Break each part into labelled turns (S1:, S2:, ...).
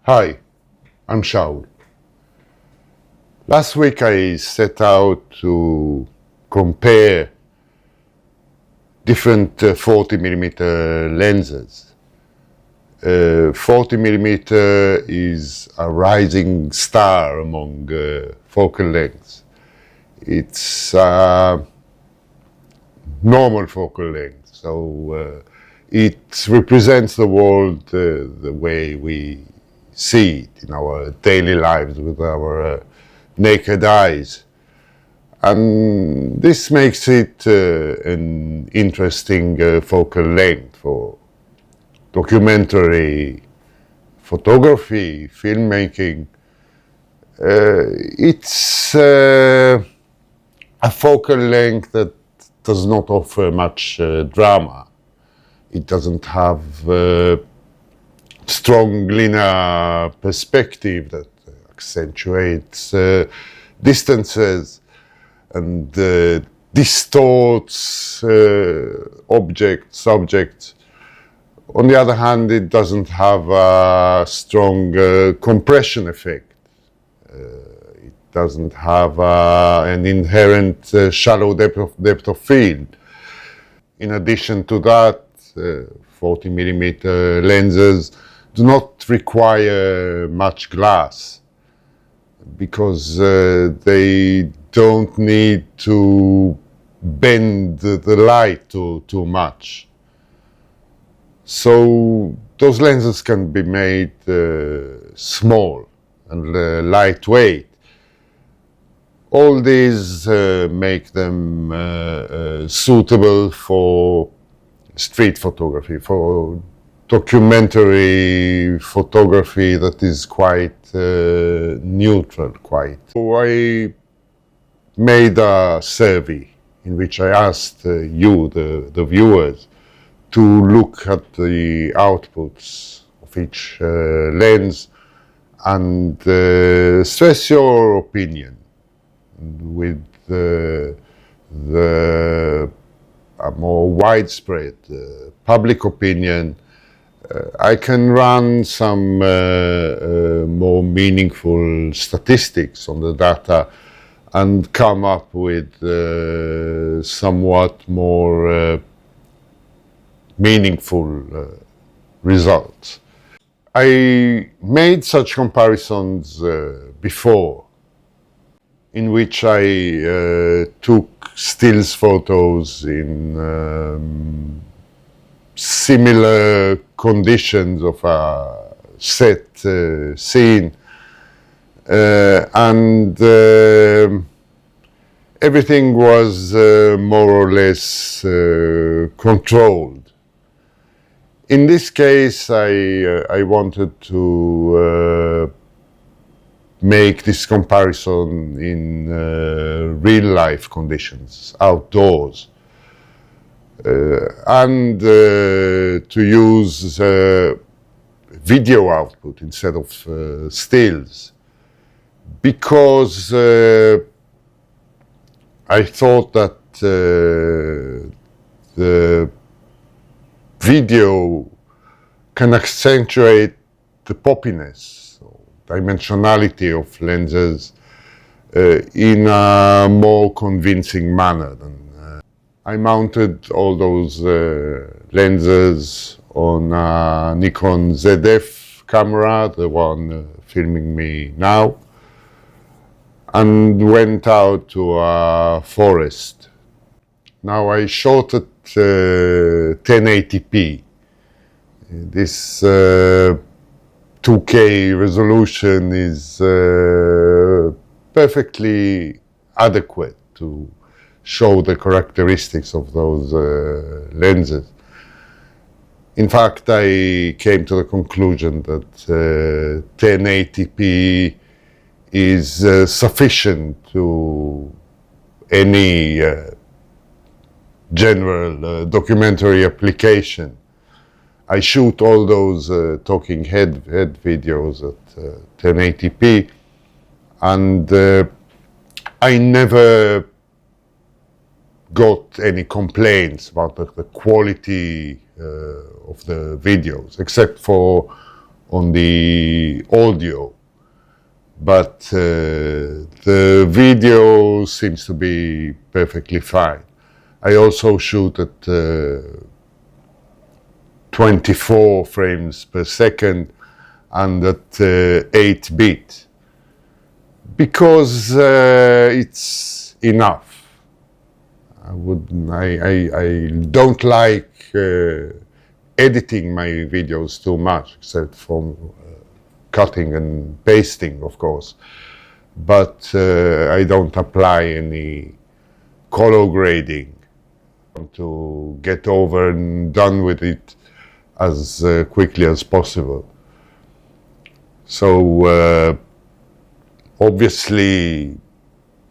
S1: Hi, I'm Shaul. Last week I set out to compare different 40mm lenses. 40mm is a rising star among focal lengths. It's a normal focal length, so it represents the world the way we see it in our daily lives with our naked eyes. And this makes it an interesting focal length for documentary photography, filmmaking. It's a focal length that does not offer much drama. It doesn't have strong linear perspective that accentuates distances and distorts subjects. On the other hand, it doesn't have a strong compression effect. It doesn't have an inherent shallow depth of field. In addition to that, 40mm lenses do not require much glass because they don't need to bend the light too much. So those lenses can be made small and lightweight. All these make them suitable for street photography, for documentary photography that is quite neutral, So I made a survey in which I asked you, the viewers, to look at the outputs of each lens and stress your opinion with a more widespread public opinion. I can run some more meaningful statistics on the data and come up with somewhat more meaningful results. I made such comparisons before, in which I took stills photos in similar conditions of a set scene, and everything was more or less controlled. In this case, I wanted to make this comparison in real life conditions, outdoors, and to use video output instead of stills, because I thought that the video can accentuate the poppiness, dimensionality of lenses in a more convincing manner. I mounted all those lenses on a Nikon ZF camera, the one filming me now, and went out to a forest. Now I shot at 1080p. This 2K resolution is perfectly adequate to show the characteristics of those lenses. In fact, I came to the conclusion that 1080p is sufficient to any general documentary application. I shoot all those talking head videos at 1080p, and I never got any complaints about the quality of the videos, except for on the audio, but the video seems to be perfectly fine. I also shoot at 24 frames per second and at 8-bit because it's enough. I don't like editing my videos too much, except for cutting and pasting, of course. But I don't apply any color grading to get over and done with it as quickly as possible. So obviously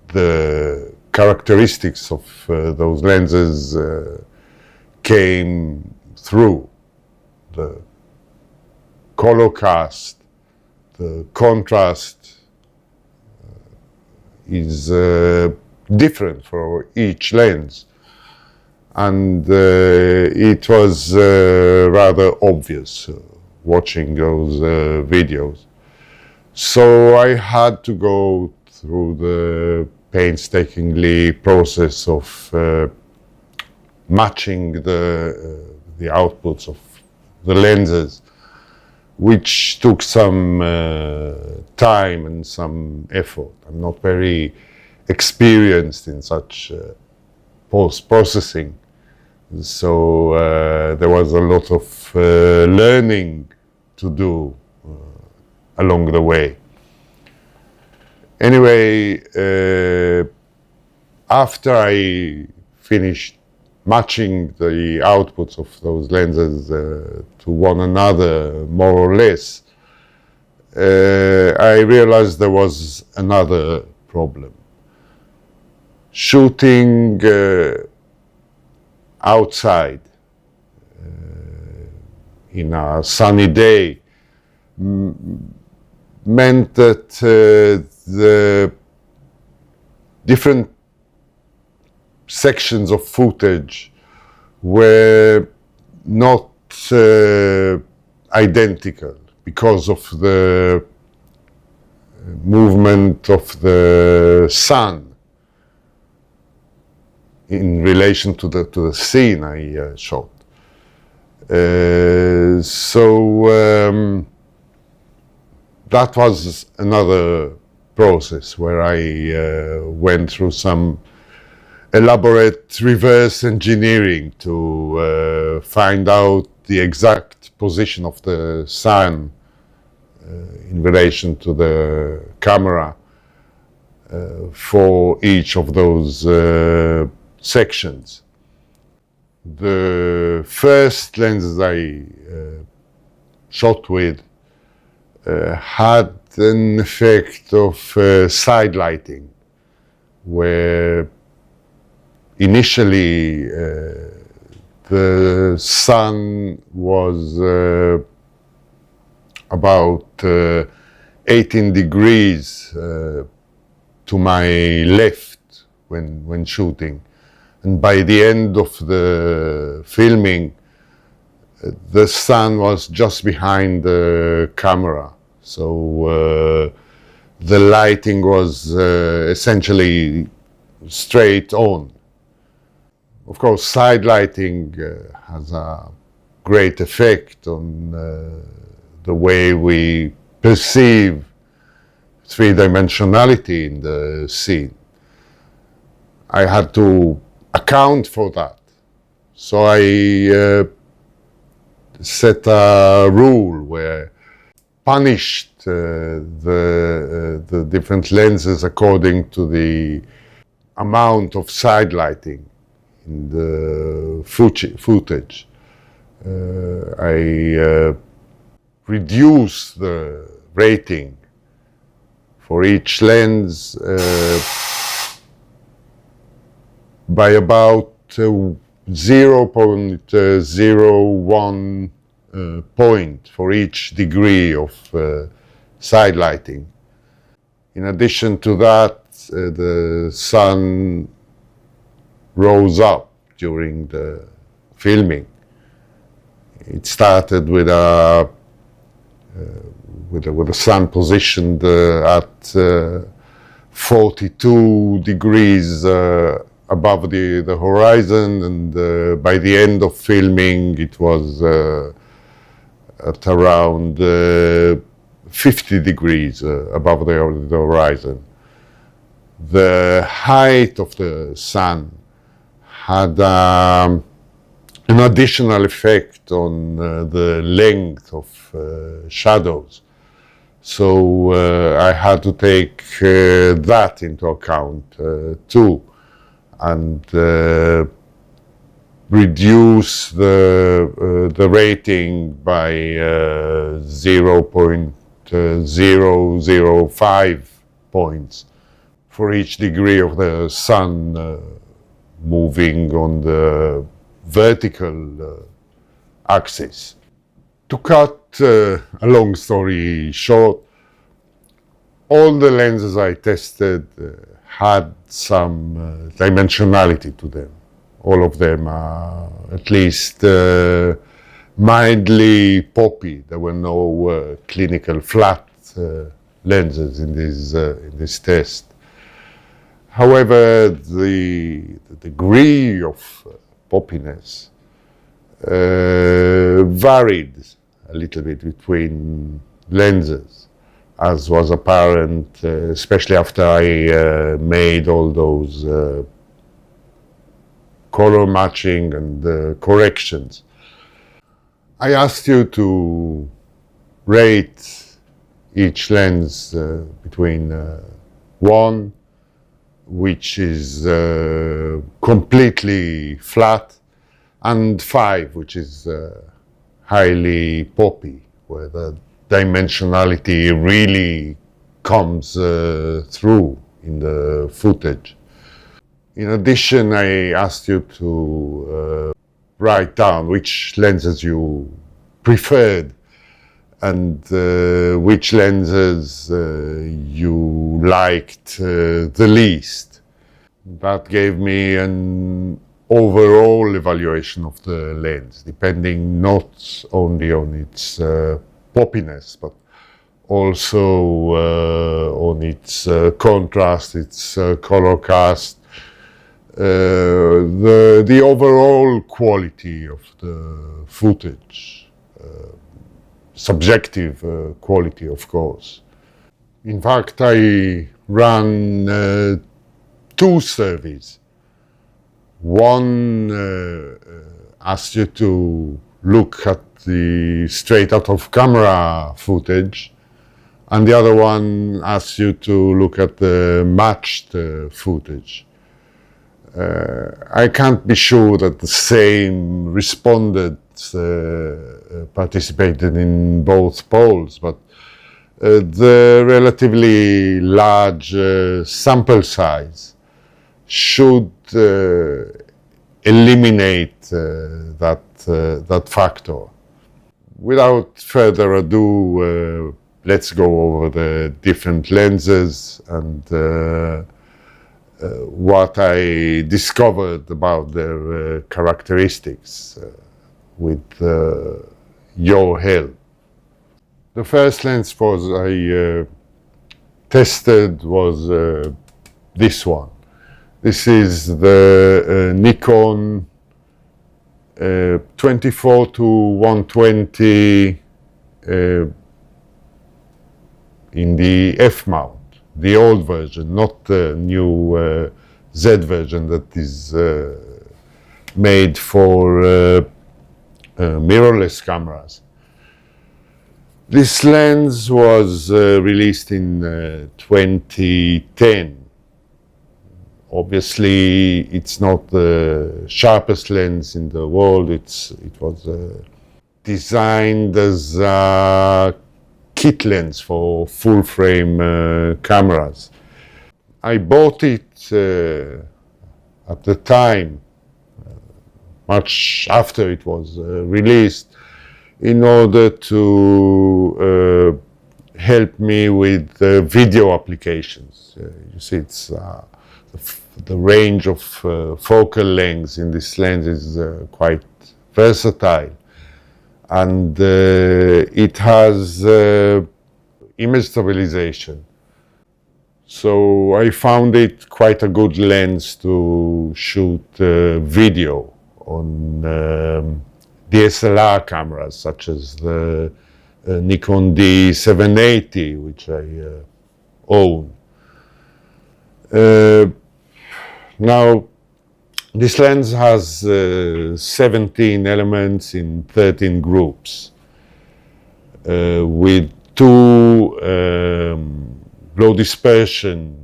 S1: the characteristics of those lenses came through. The color cast, the contrast is different for each lens, and it was rather obvious watching those videos. So I had to go through the painstakingly process of matching the outputs of the lenses, which took some time and some effort. I'm not very experienced in such post-processing, so there was a lot of learning to do along the way. Anyway, after I finished matching the outputs of those lenses to one another, more or less, I realized there was another problem. Shooting outside in a sunny day meant that the different sections of footage were not identical because of the movement of the sun in relation to the scene I shot. So that was another process where I went through some elaborate reverse engineering to find out the exact position of the sun in relation to the camera for each of those sections. The first lenses I shot with had an effect of side lighting, where initially the sun was about 18 degrees to my left when shooting, and by the end of the filming the sun was just behind the camera, so the lighting was essentially straight on. Of course, side lighting has a great effect on the way we perceive three-dimensionality in the scene. I had to account for that, so I set a rule where punished the different lenses according to the amount of side lighting in the footage. I reduce the rating for each lens by about 0.01 point for each degree of side lighting. In addition to that, the sun rose up during the filming. It started with a with the sun positioned at 42 degrees above the horizon, and by the end of filming it was at around 50 degrees above the horizon. The height of the sun had an additional effect on the length of shadows. So I had to take that into account too, and reduce the rating by 0.005 points for each degree of the sun moving on the vertical axis. To cut a long story short, all the lenses I tested had some dimensionality to them. All of them are at least mildly poppy. There were no clinical flat lenses in this test. However, the degree of poppiness varied a little bit between lenses, as was apparent, especially after I made all those color matching and corrections. I asked you to rate each lens between 1, which is completely flat, and 5, which is highly poppy, where the dimensionality really comes through in the footage. In addition, I asked you to write down which lenses you preferred and which lenses you liked the least. That gave me an overall evaluation of the lens, depending not only on its poppiness, but also on its contrast, its color cast, the overall quality of the footage, subjective quality, of course. In fact, I ran 2 surveys. One asked you to look at the straight out of camera footage, and the other one asked you to look at the matched footage. I can't be sure that the same respondents participated in both polls, but the relatively large sample size should eliminate that factor. Without further ado, let's go over the different lenses and what I discovered about their characteristics with your help. The first lens I tested was this one. This is the Nikon 24-120 in the F mount, the old version, not the new Z version that is made for mirrorless cameras. This lens was released in 2010. Obviously, it's not the sharpest lens in the world. It was designed as a kit lens for full-frame cameras. I bought it at the time, much after it was released, in order to help me with video applications. You see, it's the range of focal lengths in this lens is quite versatile, and it has image stabilization. So I found it quite a good lens to shoot video on DSLR cameras, such as the Nikon D780, which I own. Now, this lens has 17 elements in 13 groups, with two low dispersion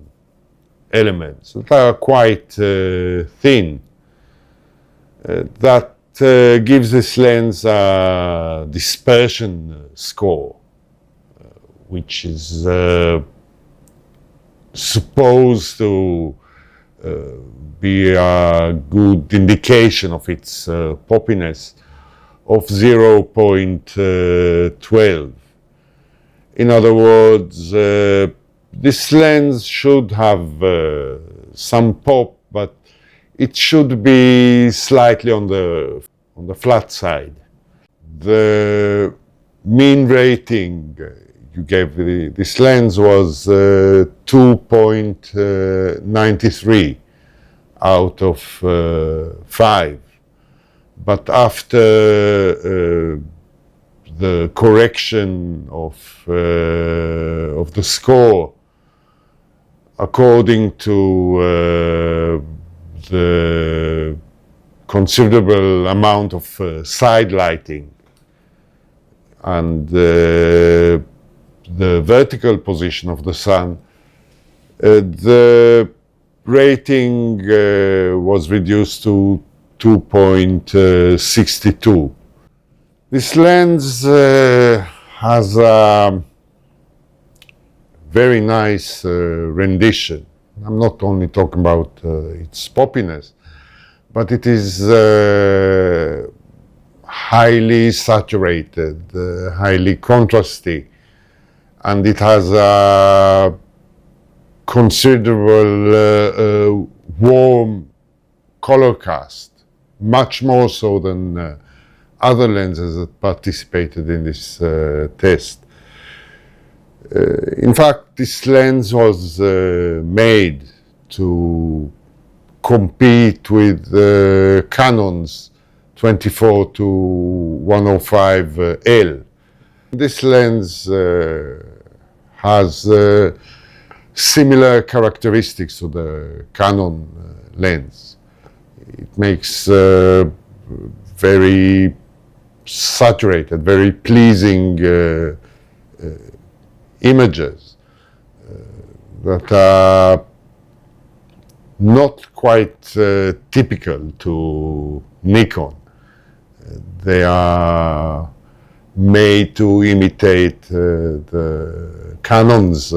S1: elements that are quite thin. That gives this lens a dispersion score, which is supposed to be a good indication of its poppiness of 0.12. In other words, this lens should have some pop, but it should be slightly on the flat side. The mean rating you gave this lens was 2.93 out of 5. But after the correction of the score, according to the considerable amount of side lighting and the vertical position of the sun, the rating was reduced to 2.62. This lens has a very nice rendition. I'm not only talking about its poppiness, but it is highly saturated, highly contrasty, and it has a considerable warm color cast, much more so than other lenses that participated in this test. In fact, this lens was made to compete with Canon's 24 to 105 L. This lens has similar characteristics to the Canon lens. It makes very saturated, very pleasing images that are not quite typical to Nikon. They are made to imitate the Canon's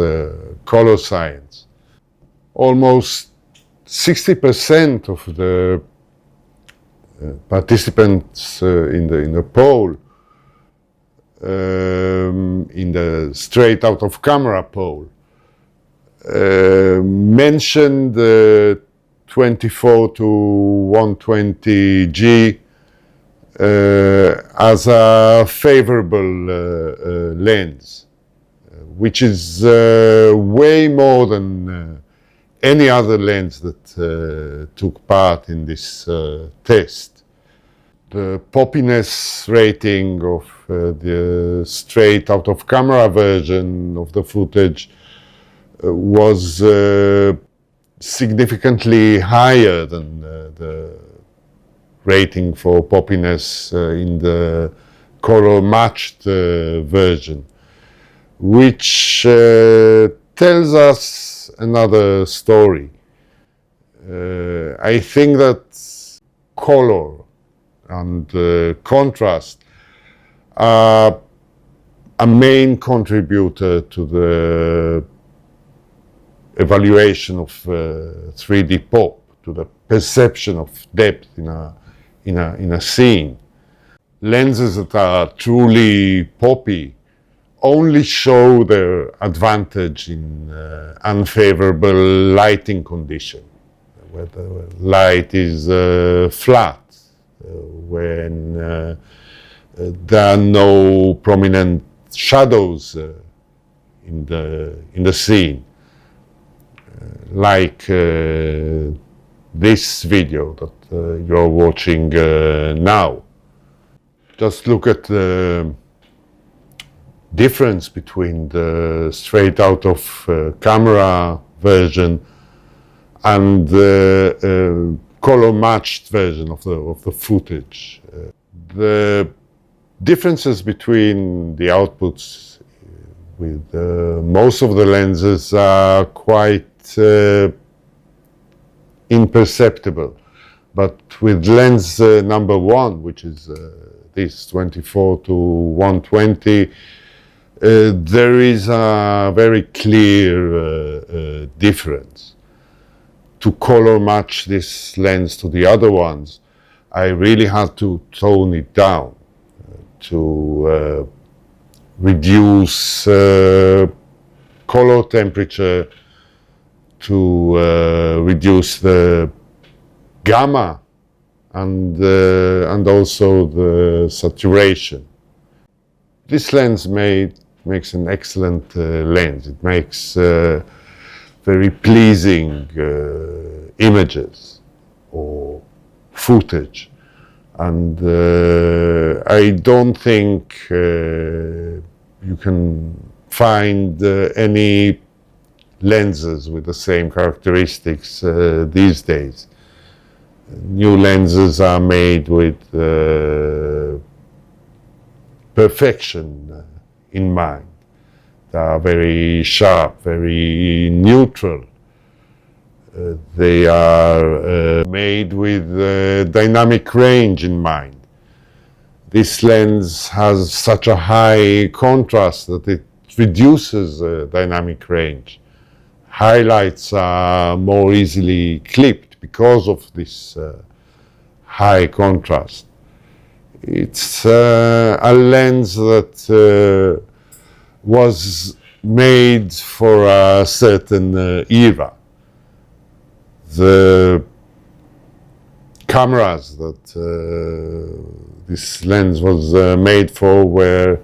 S1: color science. Almost 60% of the participants in the poll, in the straight out of camera poll, mentioned the 24 to 120G as a favorable lens, which is way more than any other lens that took part in this test. The poppiness rating of the straight out of camera version of the footage was significantly higher than the rating for poppiness in the color matched version, which tells us another story. I think that color and contrast are a main contributor to the evaluation of 3D pop, to the perception of depth in a scene. Lenses that are truly poppy only show their advantage in unfavorable lighting condition, where the light is flat, when There are no prominent shadows in the scene, like this video that you're watching now. Just look at the difference between the straight out of camera version and the color matched version of the footage. The differences between the outputs with most of the lenses are quite imperceptible, but with lens number one, which is this 24 to 120, there is a very clear difference. To color match this lens to the other ones, I really had to tone it down to reduce color temperature, to reduce the gamma and also the saturation. This lens makes an excellent lens. It makes very pleasing images or footage, and I don't think you can find any lenses with the same characteristics these days. New lenses are made with perfection in mind. They are very sharp, very neutral. They are made with dynamic range in mind. This lens has such a high contrast that it reduces dynamic range. Highlights are more easily clipped because of this high contrast. It's a lens that was made for a certain era. The cameras that this lens was made for were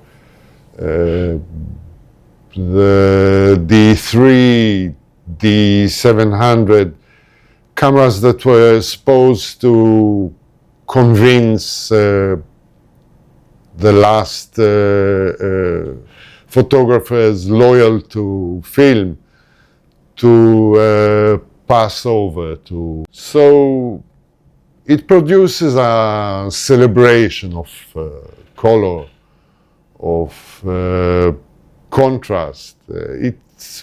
S1: the D3, D700, cameras that were supposed to convince the last photographers loyal to film to pass over to. So it produces a celebration of color, of contrast. It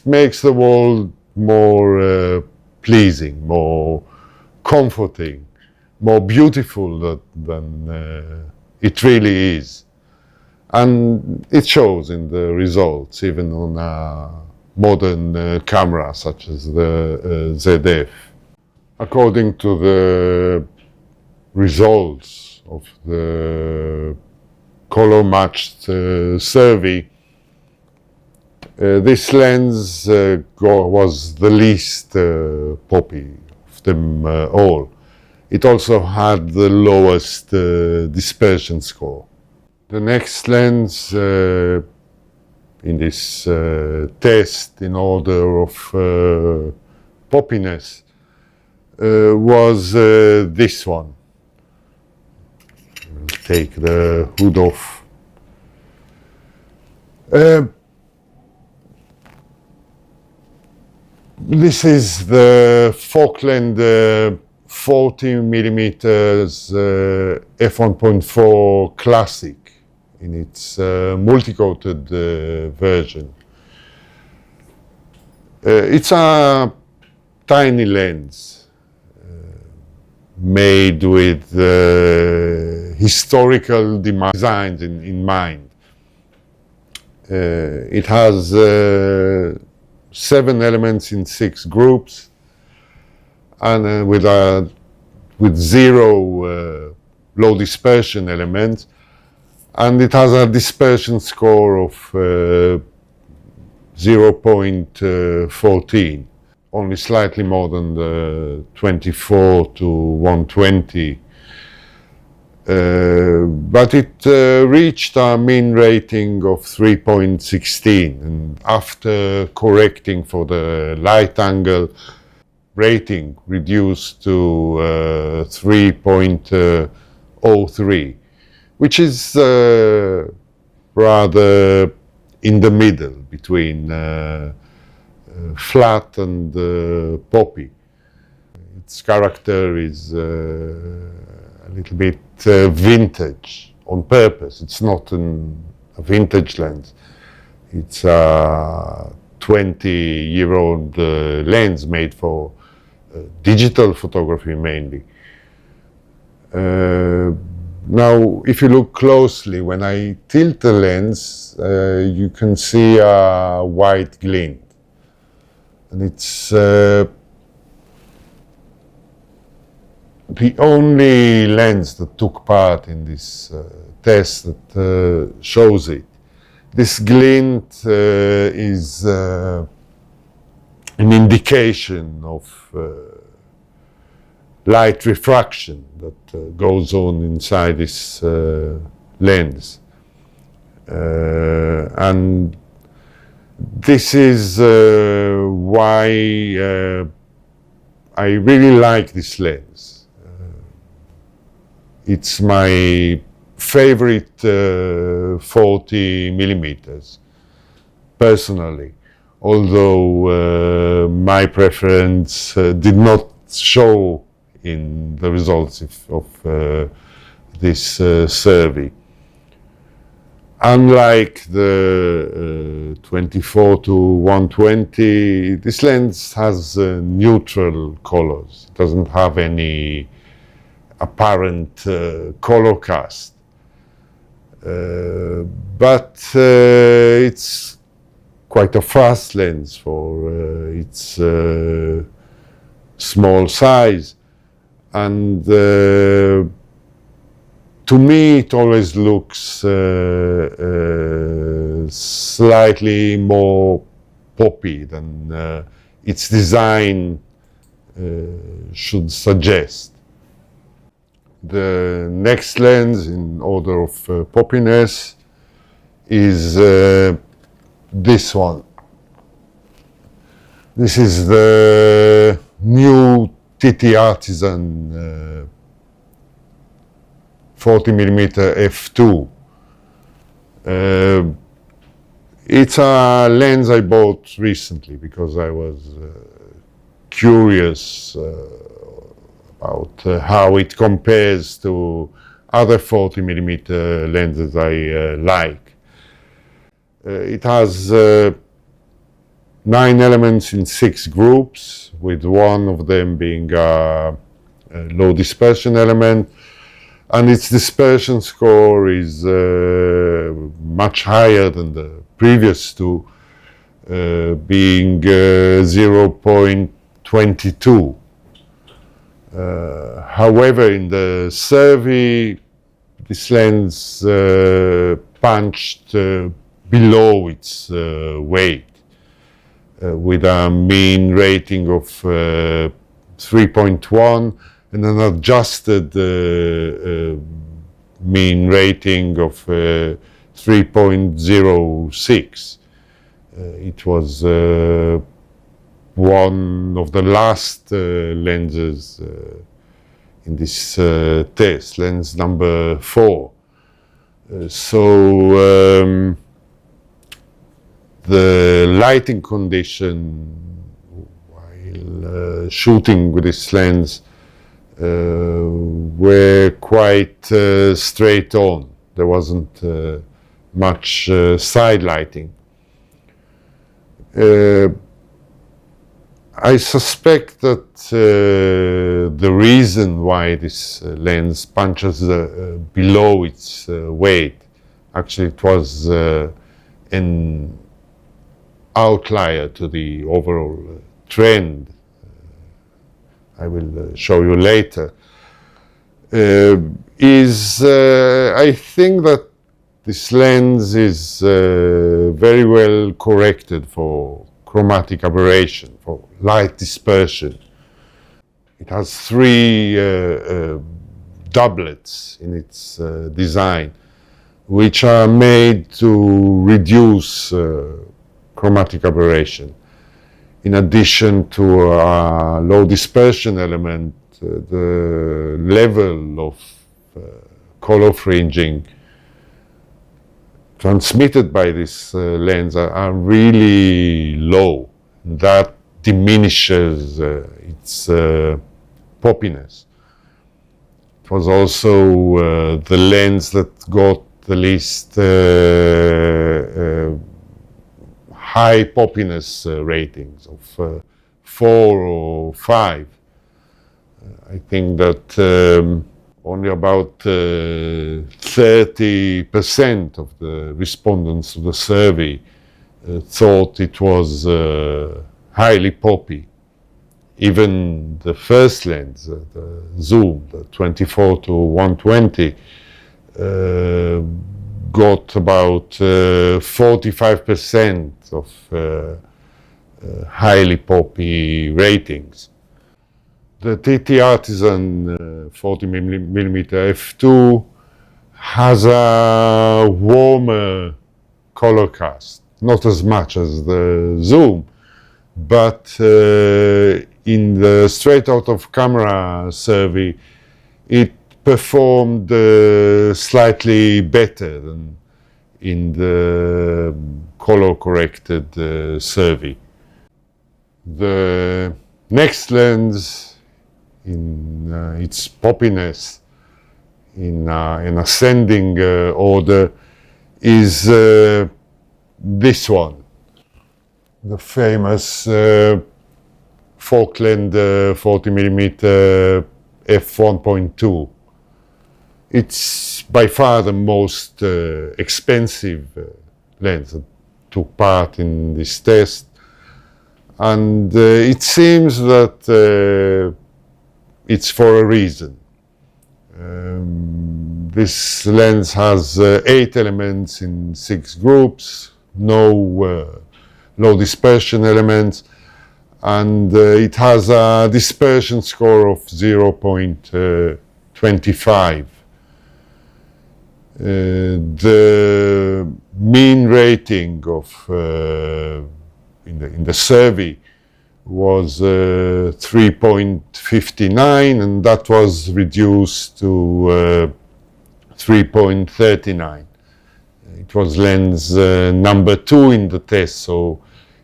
S1: makes the world more pleasing, more comforting, more beautiful than it really is. And it shows in the results, even on a modern camera such as the ZF. According to the results of the color matched survey, this lens was the least poppy of them all. It also had the lowest dispersion score. The next lens in this test in order of poppiness was this one. I'll take the hood off. This is the Voigtlander 40 millimeters f1.4 Classic in its multi-coated version. It's a tiny lens made with historical designs in mind. It has 7 elements in 6 groups, and with 0 low dispersion elements, and it has a dispersion score of 0.14, only slightly more than the 24 to 120. But it reached a mean rating of 3.16, and after correcting for the light angle, rating reduced to 3.03, which is rather in the middle between flat and poppy. Its character is a little bit vintage on purpose. It's not a vintage lens. It's a 20-year-old lens made for digital photography mainly. Now, if you look closely, when I tilt the lens, you can see a white glint. And it's the only lens that took part in this test that shows it. This glint is an indication of light refraction that goes on inside this lens. And this is why I really like this lens. It's my favorite 40 millimeters, personally, although my preference did not show in the results of this survey. Unlike the 24 to 120, this lens has neutral colors. It doesn't have any apparent color cast. But it's quite a fast lens for its small size. And to me, it always looks slightly more poppy than its design should suggest. The next lens in order of poppiness is this one. This is the new TTArtisan 40mm f2. It's a lens I bought recently because I was curious about how it compares to other 40mm lenses I like. It has 9 elements in 6 groups, with one of them being a low dispersion element, and its dispersion score is much higher than the previous two, being 0.22. However, in the survey, this lens punched below its weight, with a mean rating of 3.1 and an adjusted mean rating of 3.06. It was one of the last lenses in this test, lens number 4. So the lighting condition while shooting with this lens were quite straight on. There wasn't much side lighting. I suspect that the reason why this lens punches below its weight, actually it was an outlier to the overall trend. I will show you later. I think that this lens is very well corrected for chromatic aberration, for light dispersion. It has 3 doublets in its design, which are made to reduce chromatic aberration. In addition to a low dispersion element, the level of color fringing transmitted by this lens are really low. That diminishes its poppiness. It was also the lens that got the least high poppiness ratings of 4 or 5. I think that only about 30% of the respondents to the survey thought it was highly poppy. Even the first lens, the zoom, the 24 to 120, got about 45% of highly poppy ratings. The TTArtisan 40mm f2 has a warmer color cast, not as much as the zoom, but in the straight out of camera survey, it performed slightly better than in the color corrected survey. The next lens in its poppiness in an ascending order is this one, the famous Voigtlander 40mm f1.2. It's by far the most expensive lens that took part in this test, and it seems that it's for a reason. This lens has 8 elements in 6 groups, no low dispersion elements, and it has a dispersion score of 0.25. The mean rating of in the survey was 3.59, and that was reduced to 3.39. It was lens number 2 in the test, so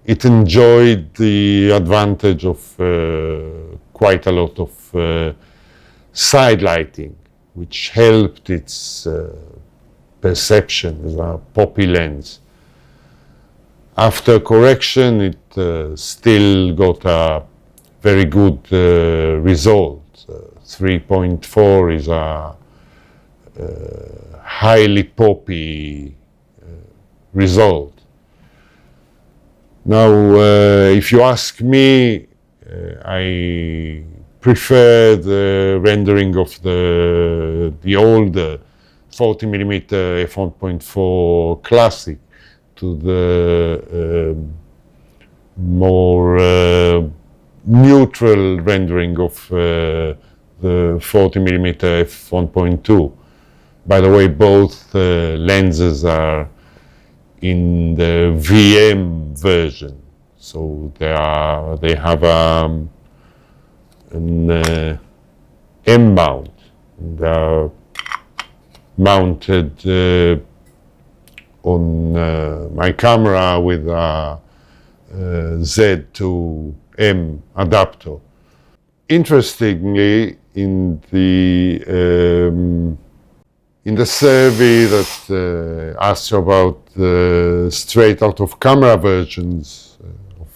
S1: it enjoyed the advantage of quite a lot of side lighting, which helped its perception as a poppy lens. After correction, it still got a very good result. 3.4 is a highly poppy result. Now, if you ask me, I prefer the rendering of the older 40mm f1.4 classic to the more neutral rendering of the 40mm f1.2. By the way, both lenses are in the VM version, so they have an M mount. They are mounted on my camera with a Z to M adapter. Interestingly, in the survey that asked you about the straight out of camera versions of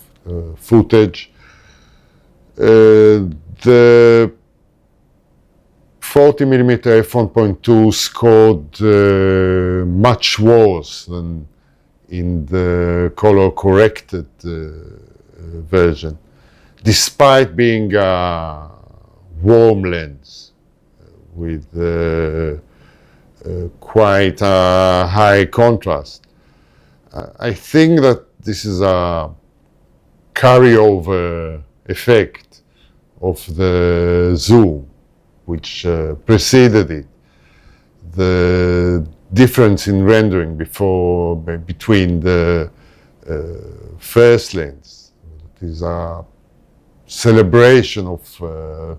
S1: footage, the 40mm f1.2 scored much worse than in the color corrected version, despite being a warm lens with quite a high contrast. I think that this is a carryover effect of the zoom. which preceded it. The difference in rendering between the first lens, it is a celebration of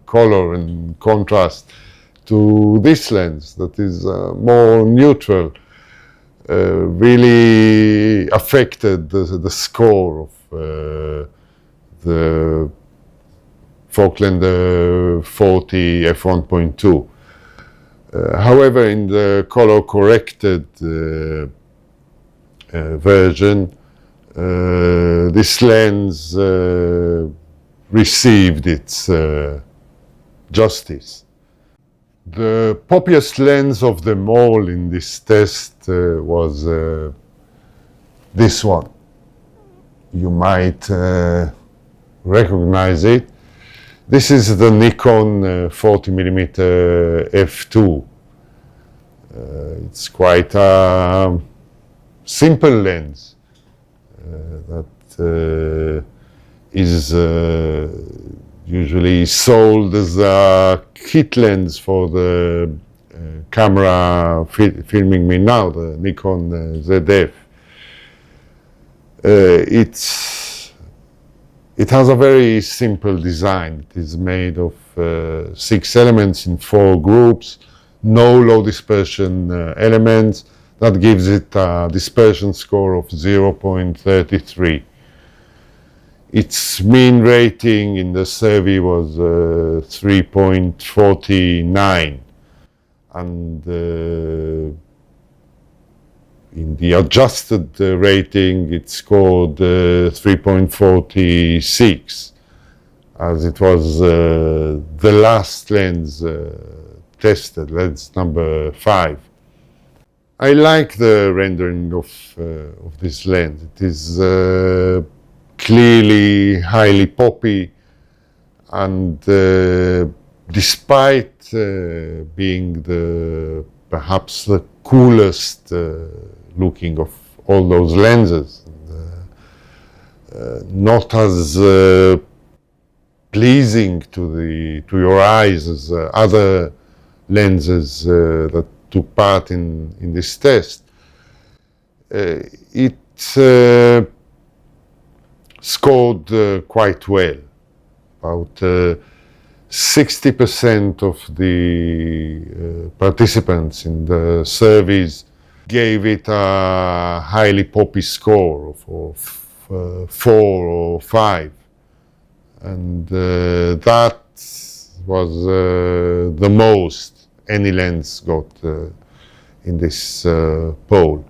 S1: color and contrast, to this lens that is more neutral, really affected the score of the Voigtlander 40 f1.2. However, in the color-corrected version, this lens received its justice. The poppiest lens of them all in this test was this one. You might recognize it. This is the Nikon 40mm f2. It's quite a simple lens that is usually sold as a kit lens for the camera filming me now, the Nikon ZF. It has a very simple design. It is made of 6 elements in 4 groups, no low dispersion elements. That gives it a dispersion score of 0.33. Its mean rating in the survey was 3.49, and in the adjusted rating it scored 3.46, as it was the last lens tested, lens number 5. I like the rendering of this lens. It is clearly highly poppy, and despite being perhaps the coolest looking of all those lenses, not as pleasing to your eyes as other lenses that took part in this test, it scored quite well. About 60% of the participants in the surveys gave it a highly poppy score of 4 or 5, and that was the most any lens got in this poll.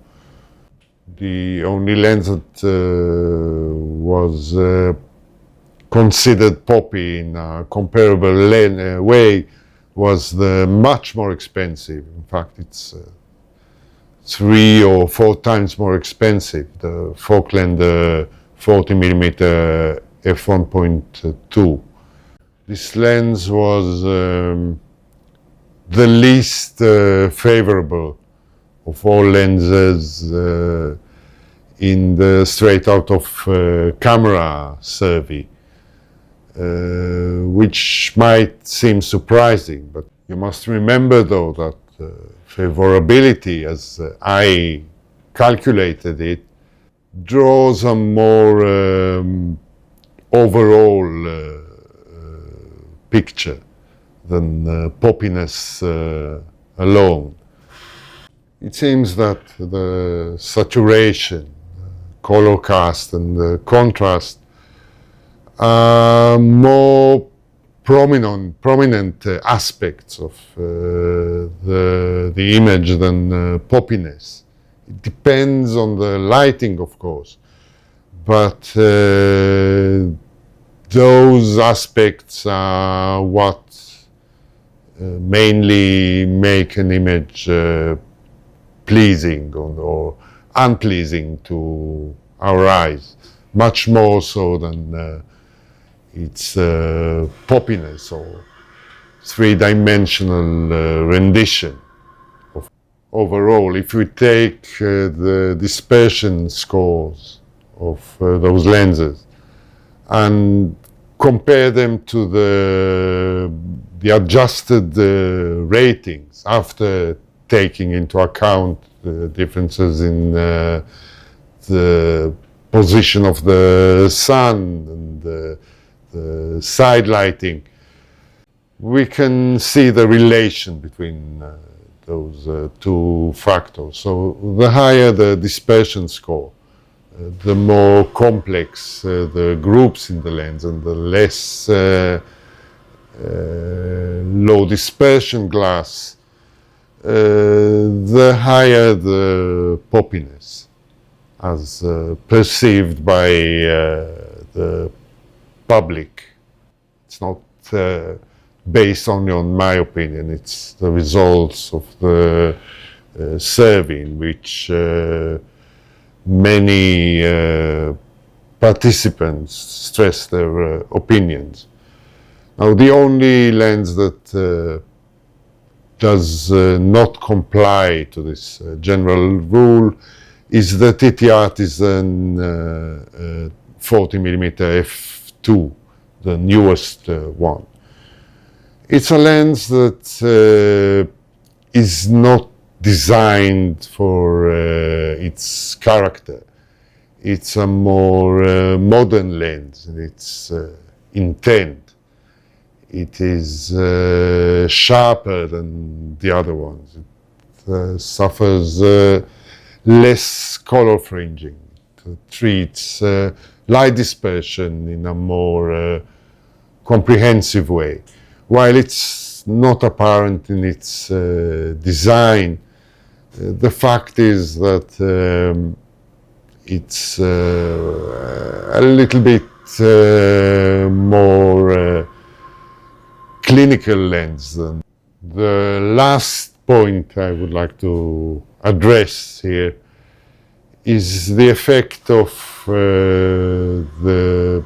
S1: The only lens that was considered poppy in a comparable way was the much more expensive. In fact, it's 3 or 4 times more expensive, the Voigtlander 40mm f1.2. This lens was the least favorable of all lenses in the straight out of camera survey, which might seem surprising, but you must remember though that favorability, as I calculated it, draws a more overall picture than poppiness alone. It seems that the saturation, color cast, and the contrast are more prominent aspects of the image than poppiness. It depends on the lighting, of course, but those aspects are what mainly make an image pleasing or unpleasing to our eyes, much more so than its poppiness or three-dimensional rendition. Overall, if we take the dispersion scores of those lenses and compare them to the the adjusted ratings after taking into account the differences in the position of the sun and the side lighting, we can see the relation between those two factors. So the higher the dispersion score, the more complex the groups in the lens, and the less low dispersion glass, the higher the poppiness as perceived by the public. It's not based only on my opinion, it's the results of the survey in which many participants stress their opinions. Now, the only lens that does not comply to this general rule is the TTArtisan 40mm f2, the newest one. It's a lens that is not designed for its character. It's a more modern lens in its intent. It is sharper than the other ones. It suffers less color fringing. It treats light dispersion in a more comprehensive way. While it's not apparent in its design, the fact is that it's a little bit more clinical lens than. The last point I would like to address here is the effect of the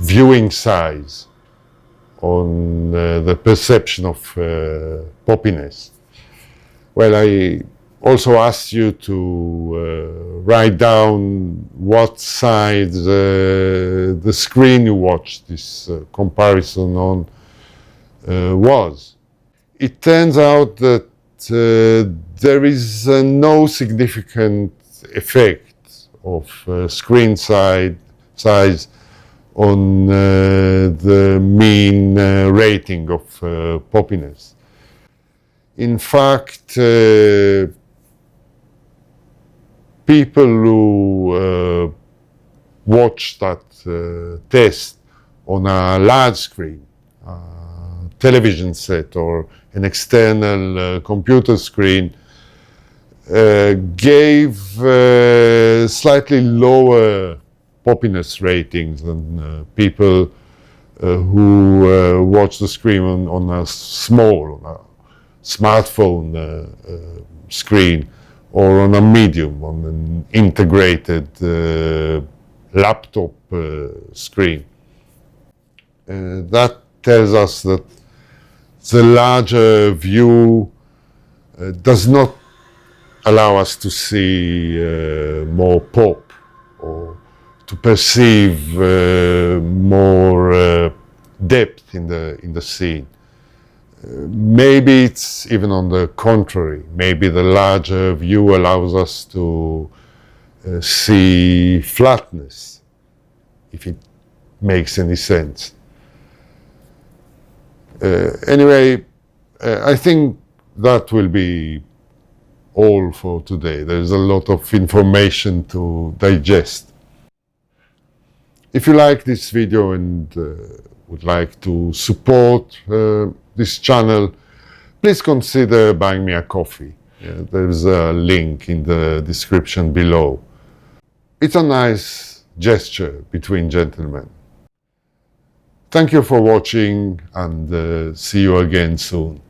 S1: viewing size on the perception of poppiness. Well, I also asked you to write down what side the screen you watched this comparison on was. It turns out that there is no significant effect of screen size on the mean rating of poppiness. In fact, people who watch that test on a large screen, television set or an external computer screen, gave slightly lower poppiness ratings than people who watch the screen on a small, on a smartphone screen, or on a medium, on an integrated laptop screen. That tells us that the larger view does not allow us to see more pop, or to perceive more depth in the scene. Maybe it's even on the contrary. Maybe the larger view allows us to see flatness, if it makes any sense. Anyway, I think that will be all for today. There's a lot of information to digest. If you like this video and would like to support this channel, please consider buying me a coffee. There's a link in the description below. It's a nice gesture between gentlemen. Thank you for watching, and see you again soon.